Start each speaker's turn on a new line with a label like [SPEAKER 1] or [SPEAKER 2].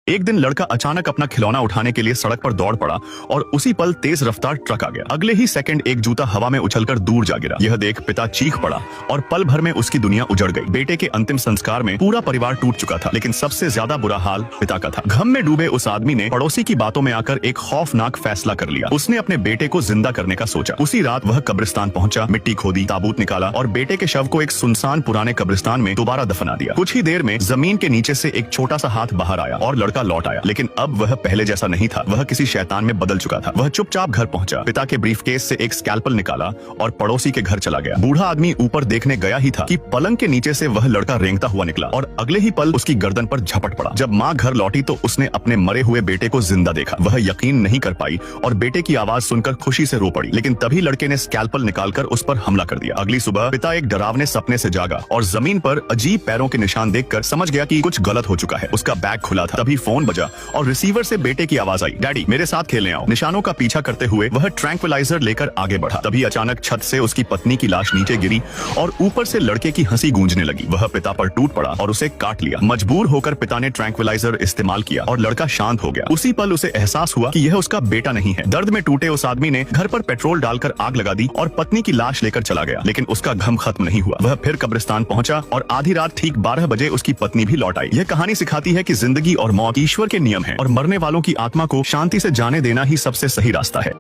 [SPEAKER 1] एक दिन लड़का अचानक अपना खिलौना उठाने के लिए सड़क पर दौड़ पड़ा और उसी पल तेज रफ्तार ट्रक आ गया। अगले ही सेकंड एक जूता हवा में उछलकर दूर जा गिरा। यह देख पिता चीख पड़ा और पल भर में उसकी दुनिया उजड़ गई। बेटे के अंतिम संस्कार में पूरा परिवार टूट चुका था, लेकिन सबसे ज्यादा बुरा हाल पिता का था। गम में डूबे उस आदमी ने पड़ोसी की बातों में आकर एक खौफनाक फैसला कर लिया। उसने अपने बेटे को जिंदा करने का सोचा। उसी रात वह कब्रिस्तान पहुंचा, मिट्टी खोदी, ताबूत निकाला और बेटे के शव को एक सुनसान पुराने कब्रिस्तान में दोबारा दफना दिया। कुछ ही देर में जमीन के नीचे से एक छोटा सा हाथ बाहर आया और लड़का लौट आया, लेकिन अब वह पहले जैसा नहीं था। वह किसी शैतान में बदल चुका था। वह चुपचाप घर पहुंचा, पिता के ब्रीफकेस से एक स्कैल्पल निकाला और पड़ोसी के घर चला गया। बूढ़ा आदमी ऊपर देखने गया ही था कि पलंग के नीचे से वह लड़का रेंगता हुआ निकला और अगले ही पल उसकी गर्दन पर झपट पड़ा। जब माँ घर लौटी तो उसने अपने मरे हुए बेटे को जिंदा देखा। वह यकीन नहीं कर पाई और बेटे की आवाज सुनकर खुशी से रो पड़ी, लेकिन तभी लड़के ने स्कैल्पल निकालकर उस पर हमला कर दिया। अगली सुबह पिता एक डरावने सपने से जागा और जमीन पर अजीब पैरों के निशान देखकर समझ गया कि कुछ गलत हो चुका है। उसका बैग खुला था। तभी फोन बजा और रिसीवर से बेटे की आवाज आई, डैडी मेरे साथ खेलने आओ। निशानों का पीछा करते हुए वह ट्रैंक्विलाइजर लेकर आगे बढ़ा। तभी अचानक छत से उसकी पत्नी की लाश नीचे गिरी और ऊपर से लड़के की हंसी गूंजने लगी। वह पिता पर टूट पड़ा और उसे काट लिया। मजबूर होकर पिता ने ट्रैंक्विलाइजर इस्तेमाल किया और लड़का शांत हो गया। उसी पल उसे एहसास हुआ कि यह उसका बेटा नहीं है। दर्द में टूटे उस आदमी ने घर पर पेट्रोल डालकर आग लगा दी और पत्नी की लाश लेकर चला गया, लेकिन उसका गम खत्म नहीं हुआ। वह फिर कब्रिस्तान पहुंचा और आधी रात ठीक 12 बजे उसकी पत्नी भी लौट आई। यह कहानी सिखाती है कि जिंदगी और मौत ईश्वर के नियम है और मरने वालों की आत्मा को शांति से जाने देना ही सबसे सही रास्ता है।